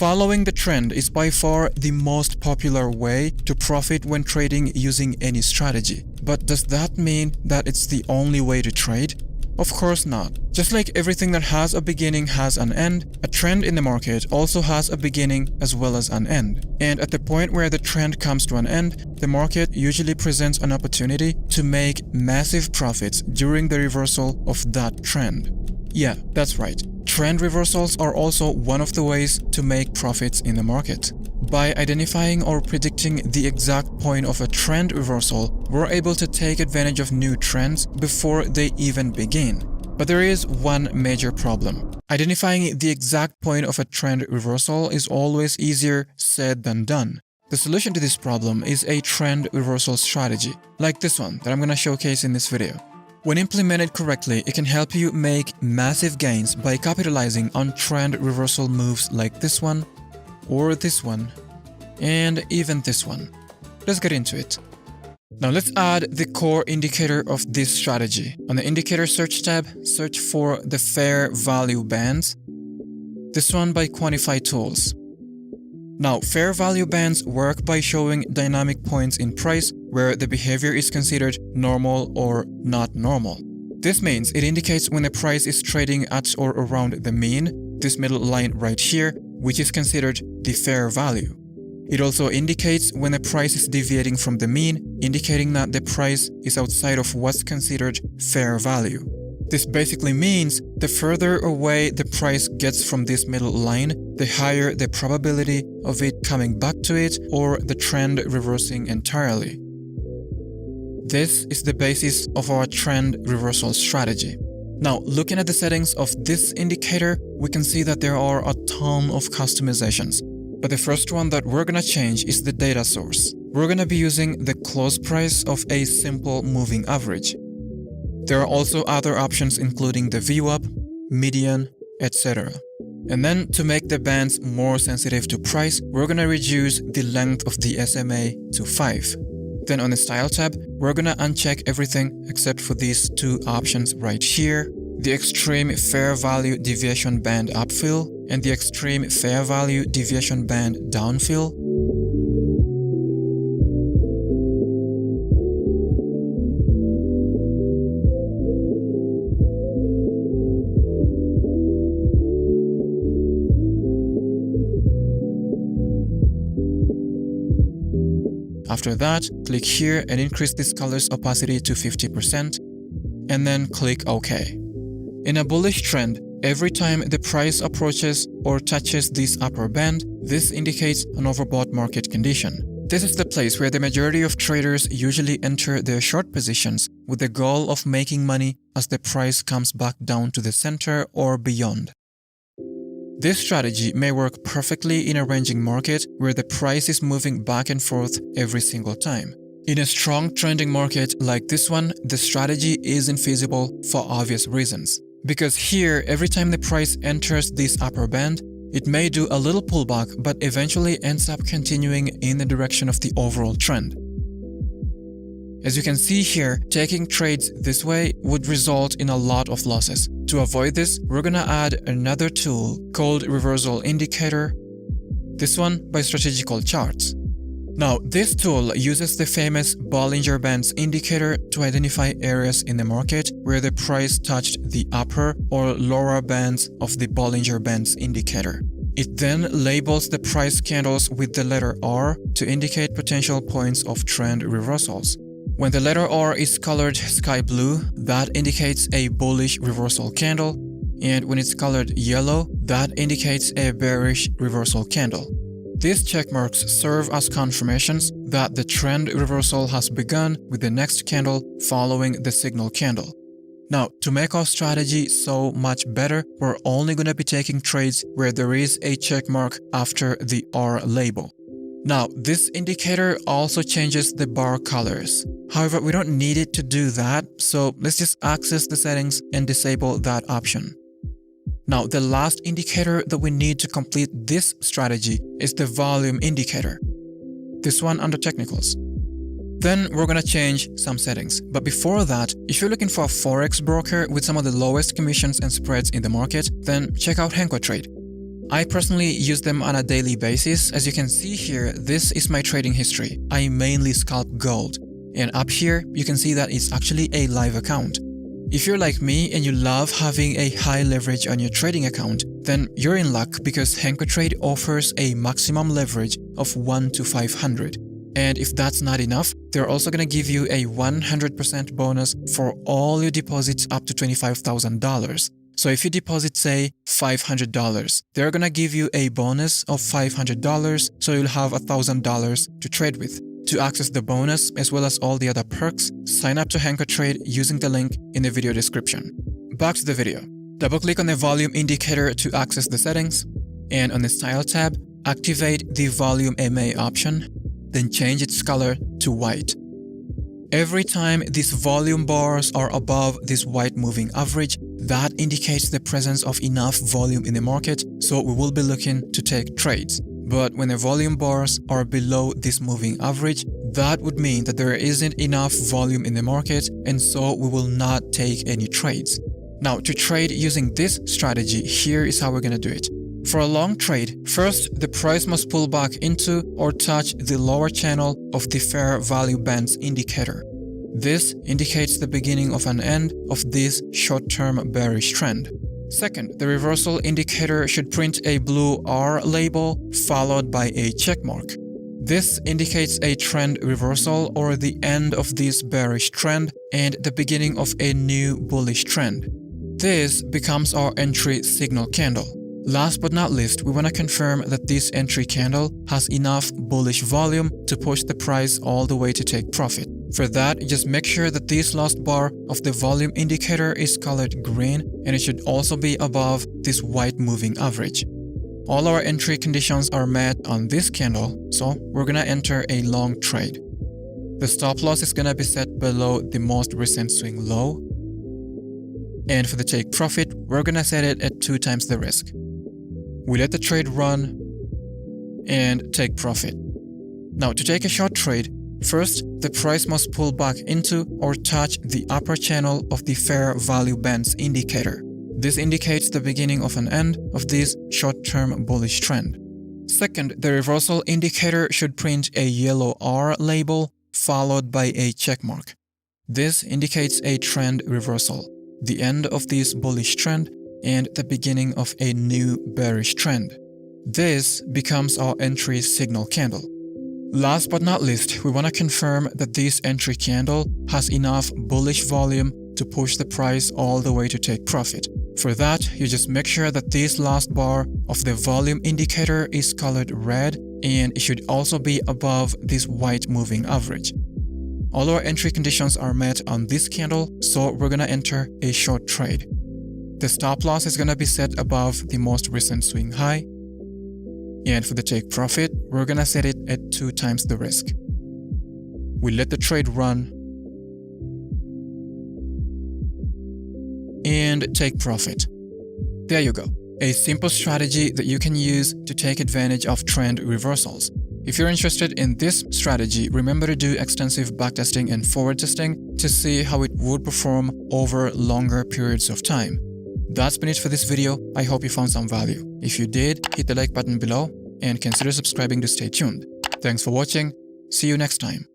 Following the trend is by far the most popular way to profit when trading using any strategy. But does that mean that it's the only way to trade? Of course not. Just like everything that has a beginning has an end, a trend in the market also has a beginning as well as an end. And at the point where the trend comes to an end, the market usually presents an opportunity to make massive profits during the reversal of that trend. Yeah, that's right. Trend reversals are also one of the ways to make profits in the market. By identifying or predicting the exact point of a trend reversal, we're able to take advantage of new trends before they even begin. But there is one major problem. Identifying the exact point of a trend reversal is always easier said than done. The solution to this problem is a trend reversal strategy, like this one that I'm going to showcase in this video. When implemented correctly, it can help you make massive gains by capitalizing on trend reversal moves like this one, or this one, and even this one. Let's get into it. Now let's add the core indicator of this strategy. On the indicator search tab, search for the fair value bands. This one by Quantify Tools. Now, fair value bands work by showing dynamic points in price where the behavior is considered normal or not normal. This means it indicates when the price is trading at or around the mean, this middle line right here, which is considered the fair value. It also indicates when the price is deviating from the mean, indicating that the price is outside of what's considered fair value. This basically means the further away the price gets from this middle line, the higher the probability of it coming back to it or the trend reversing entirely. This is the basis of our trend reversal strategy. Now, looking at the settings of this indicator, we can see that there are a ton of customizations. But the first one that we're gonna change is the data source. We're gonna be using the close price of a simple moving average. There are also other options including the VWAP, median, etc. And then to make the bands more sensitive to price, we're gonna reduce the length of the SMA to 5. Then on the Style tab, we're gonna uncheck everything except for these two options right here, the Extreme Fair Value Deviation Band Upfill and the Extreme Fair Value Deviation Band Downfill. After that, click here and increase this color's opacity to 50%, and then click OK. In a bullish trend, every time the price approaches or touches this upper band, this indicates an overbought market condition. This is the place where the majority of traders usually enter their short positions with the goal of making money as the price comes back down to the center or beyond. This strategy may work perfectly in a ranging market where the price is moving back and forth every single time. In a strong trending market like this one, the strategy isn't feasible for obvious reasons. Because here, every time the price enters this upper band, it may do a little pullback but eventually ends up continuing in the direction of the overall trend. As you can see here, taking trades this way would result in a lot of losses. To avoid this, we're gonna add another tool called Reversal Indicator, this one by Strategical Charts. Now, this tool uses the famous Bollinger Bands indicator to identify areas in the market where the price touched the upper or lower bands of the Bollinger Bands indicator. It then labels the price candles with the letter R to indicate potential points of trend reversals. When the letter R is colored sky blue, that indicates a bullish reversal candle, and when it's colored yellow, that indicates a bearish reversal candle. These checkmarks serve as confirmations that the trend reversal has begun with the next candle following the signal candle. Now, to make our strategy so much better, we're only going to be taking trades where there is a checkmark after the R label. Now, this indicator also changes the bar colors. However, we don't need it to do that, so let's just access the settings and disable that option. Now, the last indicator that we need to complete this strategy is the volume indicator. This one under Technicals. Then we're gonna change some settings. But before that, if you're looking for a forex broker with some of the lowest commissions and spreads in the market, then check out HenkoTrade. I personally use them on a daily basis. As you can see here, this is my trading history. I mainly scalp gold. And up here, you can see that it's actually a live account. If you're like me and you love having a high leverage on your trading account, then you're in luck because HenkoTrade offers a maximum leverage of 1 to 500. And if that's not enough, they're also going to give you a 100% bonus for all your deposits up to $25,000. So if you deposit, say, $500, they're going to give you a bonus of $500, so you'll have $1,000 to trade with. To access the bonus as well as all the other perks, sign up to HenkoTrade using the link in the video description. Back to the video. Double-click on the volume indicator to access the settings, and on the Style tab, activate the Volume MA option, then change its color to white. Every time these volume bars are above this white moving average, that indicates the presence of enough volume in the market, so we will be looking to take trades. But when the volume bars are below this moving average, that would mean that there isn't enough volume in the market, and so we will not take any trades. Now, to trade using this strategy, here is how we're going to do it. For a long trade, first the price must pull back into or touch the lower channel of the fair value bands indicator. This indicates the beginning of an end of this short-term bearish trend. Second, the reversal indicator should print a blue R label followed by a check mark. This indicates a trend reversal or the end of this bearish trend and the beginning of a new bullish trend. This becomes our entry signal candle. Last but not least, we want to confirm that this entry candle has enough bullish volume to push the price all the way to take profit. For that, just make sure that this last bar of the volume indicator is colored green, and it should also be above this white moving average. All our entry conditions are met on this candle, so we're gonna enter a long trade. The stop loss is gonna be set below the most recent swing low, and for the take profit, we're gonna set it at 2 times the risk. We let the trade run and take profit. Now, to take a short trade, first, the price must pull back into or touch the upper channel of the fair value bands indicator. This indicates the beginning of an end of this short-term bullish trend. Second, the reversal indicator should print a yellow R label followed by a check mark. This indicates a trend reversal, the end of this bullish trend, and the beginning of a new bearish trend. This becomes our entry signal candle. Last but not least, we want to confirm that this entry candle has enough bullish volume to push the price all the way to take profit. For that, you just make sure that this last bar of the volume indicator is colored red, and it should also be above this white moving average. All our entry conditions are met on this candle, so we're gonna enter a short trade. The stop loss is gonna be set above the most recent swing high, and for the take profit, we're gonna set it at 2 times the risk. We let the trade run and take profit. There you go. A simple strategy that you can use to take advantage of trend reversals. If you're interested in this strategy, remember to do extensive backtesting and forward testing to see how it would perform over longer periods of time. That's been it for this video. I hope you found some value. If you did, hit the like button below and consider subscribing to stay tuned. Thanks for watching. See you next time.